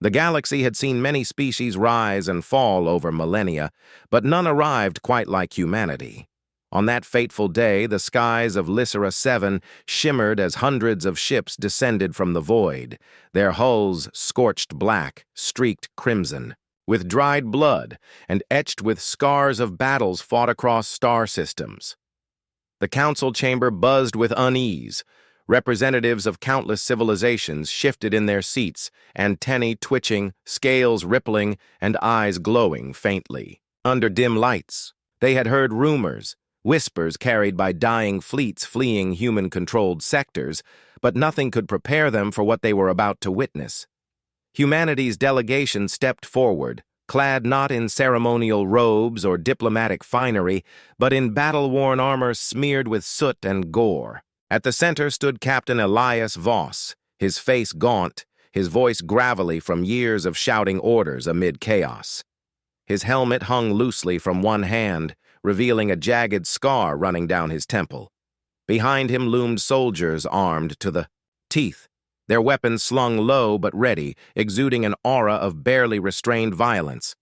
The galaxy had seen many species rise and fall over millennia, but none arrived quite like humanity. On that fateful day, the skies of Lysera 7 shimmered as hundreds of ships descended from the void, their hulls scorched black, streaked crimson, with dried blood and etched with scars of battles fought across star systems. The council chamber buzzed with unease. Representatives of countless civilizations shifted in their seats, antennae twitching, scales rippling, and eyes glowing faintly. Under dim lights, they had heard rumors, whispers carried by dying fleets fleeing human-controlled sectors, but nothing could prepare them for what they were about to witness. Humanity's delegation stepped forward, clad not in ceremonial robes or diplomatic finery, but in battle-worn armor smeared with soot and gore. At the center stood Captain Elias Voss, his face gaunt, his voice gravelly from years of shouting orders amid chaos. His helmet hung loosely from one hand, revealing a jagged scar running down his temple. Behind him loomed soldiers armed to the teeth, their weapons slung low but ready, exuding an aura of barely restrained violence.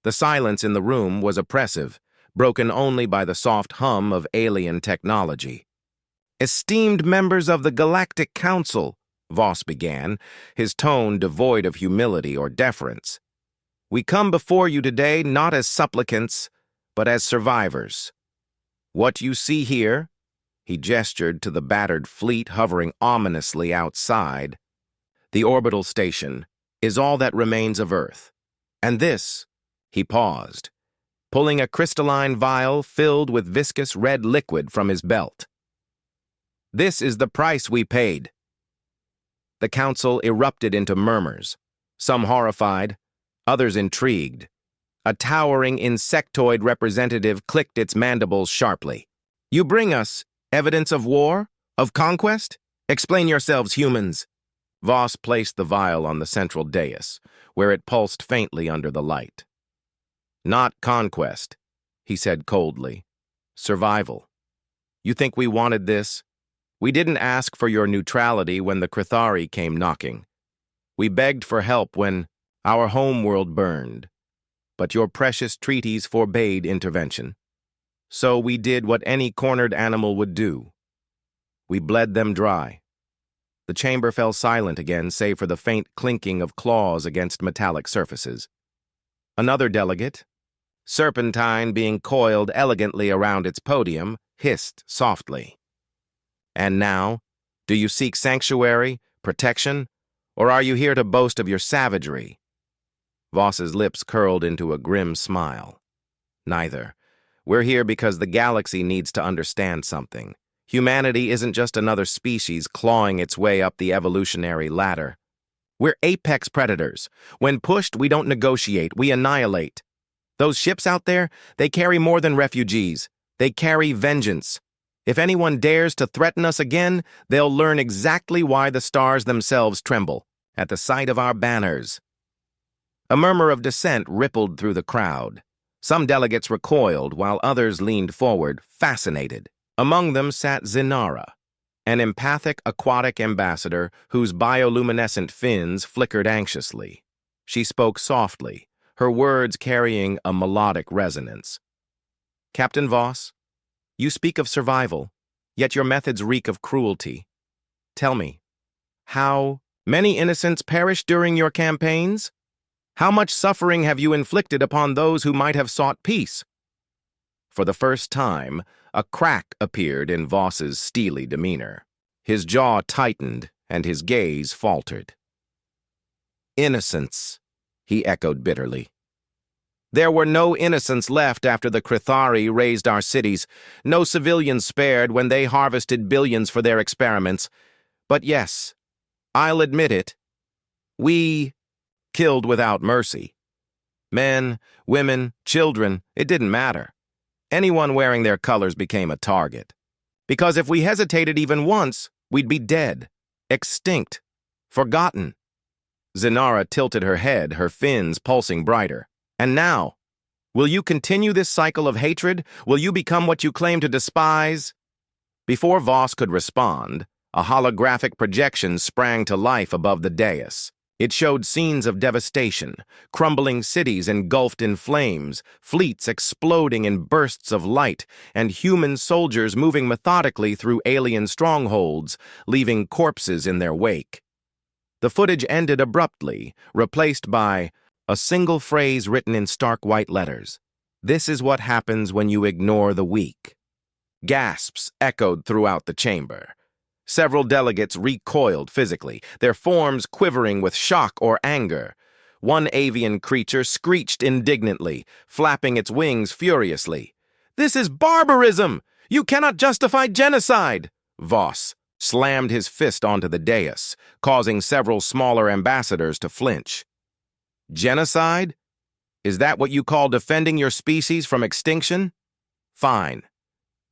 The silence in the room was oppressive, broken only by the soft hum of alien technology. "Esteemed members of the Galactic Council," Voss began, his tone devoid of humility or deference. "We come before you today not as supplicants, but as survivors. What you see here," he gestured to the battered fleet hovering ominously outside, "the orbital station, is all that remains of Earth. And this," he paused, pulling a crystalline vial filled with viscous red liquid from his belt. "This is the price we paid." The council erupted into murmurs, some horrified, others intrigued. A towering insectoid representative clicked its mandibles sharply. "You bring us evidence of war? Of conquest? Explain yourselves, humans." Voss placed the vial on the central dais, where it pulsed faintly under the light. "Not conquest," he said coldly. "Survival. You think we wanted this? We didn't ask for your neutrality when the Crithari came knocking. We begged for help when our homeworld burned. But your precious treaties forbade intervention. So we did what any cornered animal would do. We bled them dry." The chamber fell silent again, save for the faint clinking of claws against metallic surfaces. Another delegate, serpentine being coiled elegantly around its podium, hissed softly. "And now, do you seek sanctuary, protection, or are you here to boast of your savagery?" Voss's lips curled into a grim smile. "Neither. We're here because the galaxy needs to understand something. Humanity isn't just another species clawing its way up the evolutionary ladder. We're apex predators. When pushed, we don't negotiate, we annihilate. Those ships out there, they carry more than refugees. They carry vengeance. If anyone dares to threaten us again, they'll learn exactly why the stars themselves tremble at the sight of our banners." A murmur of dissent rippled through the crowd. Some delegates recoiled, while others leaned forward, fascinated. Among them sat Zinara, an empathic aquatic ambassador whose bioluminescent fins flickered anxiously. She spoke softly, her words carrying a melodic resonance. "Captain Voss, you speak of survival, yet your methods reek of cruelty. Tell me, how many innocents perished during your campaigns? How much suffering have you inflicted upon those who might have sought peace?" For the first time, a crack appeared in Voss's steely demeanor. His jaw tightened and his gaze faltered. "Innocents," he echoed bitterly. "There were no innocents left after the Crithari razed our cities, no civilians spared when they harvested billions for their experiments. But yes, I'll admit it, we killed without mercy. Men, women, children, it didn't matter. Anyone wearing their colors became a target. Because if we hesitated even once, we'd be dead, extinct, forgotten." Zinara tilted her head, her fins pulsing brighter. "And now, will you continue this cycle of hatred? Will you become what you claim to despise?" Before Voss could respond, a holographic projection sprang to life above the dais. It showed scenes of devastation, crumbling cities engulfed in flames, fleets exploding in bursts of light, and human soldiers moving methodically through alien strongholds, leaving corpses in their wake. The footage ended abruptly, replaced by a single phrase written in stark white letters. "This is what happens when you ignore the weak." Gasps echoed throughout the chamber. Several delegates recoiled physically, their forms quivering with shock or anger. One avian creature screeched indignantly, flapping its wings furiously. "This is barbarism! You cannot justify genocide!" Voss slammed his fist onto the dais, causing several smaller ambassadors to flinch. "Genocide? Is that what you call defending your species from extinction? Fine.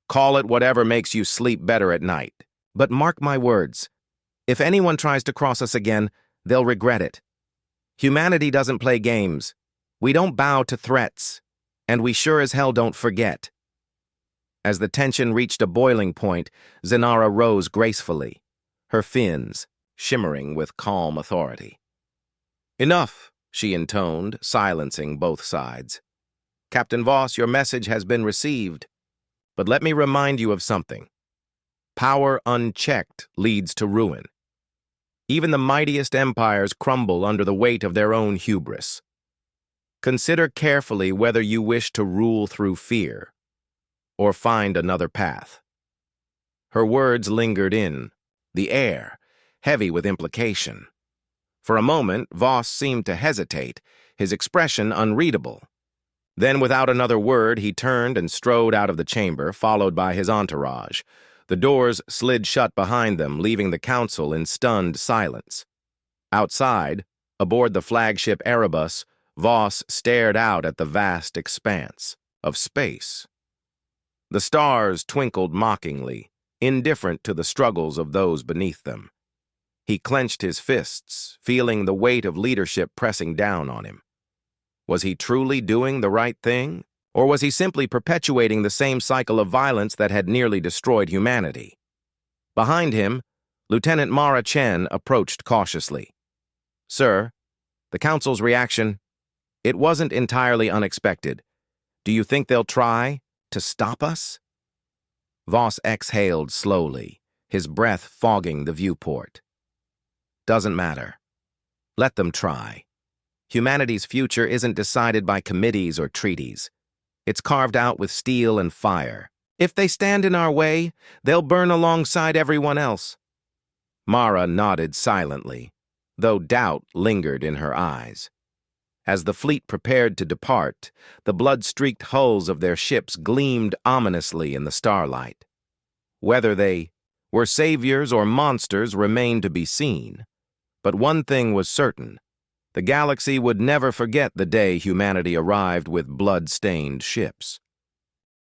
Call it whatever makes you sleep better at night. But mark my words, if anyone tries to cross us again, they'll regret it. Humanity doesn't play games. We don't bow to threats, and we sure as hell don't forget." As the tension reached a boiling point, Zenara rose gracefully, her fins shimmering with calm authority. "Enough," she intoned, silencing both sides. "Captain Voss, your message has been received. But let me remind you of something. Power unchecked leads to ruin. Even the mightiest empires crumble under the weight of their own hubris. Consider carefully whether you wish to rule through fear or find another path." Her words lingered in the air, heavy with implication. For a moment, Voss seemed to hesitate, his expression unreadable. Then, without another word, he turned and strode out of the chamber, followed by his entourage. The doors slid shut behind them, leaving the council in stunned silence. Outside, aboard the flagship Erebus, Voss stared out at the vast expanse of space. The stars twinkled mockingly, indifferent to the struggles of those beneath them. He clenched his fists, feeling the weight of leadership pressing down on him. Was he truly doing the right thing? Or was he simply perpetuating the same cycle of violence that had nearly destroyed humanity? Behind him, Lieutenant Mara Chen approached cautiously. "Sir, the Council's reaction, it wasn't entirely unexpected. Do you think they'll try to stop us?" Voss exhaled slowly, his breath fogging the viewport. "Doesn't matter. Let them try. Humanity's future isn't decided by committees or treaties. It's carved out with steel and fire. If they stand in our way, they'll burn alongside everyone else." Mara nodded silently, though doubt lingered in her eyes. As the fleet prepared to depart, the blood-streaked hulls of their ships gleamed ominously in the starlight. Whether they were saviors or monsters remained to be seen. But one thing was certain. The galaxy would never forget the day humanity arrived with blood-stained ships.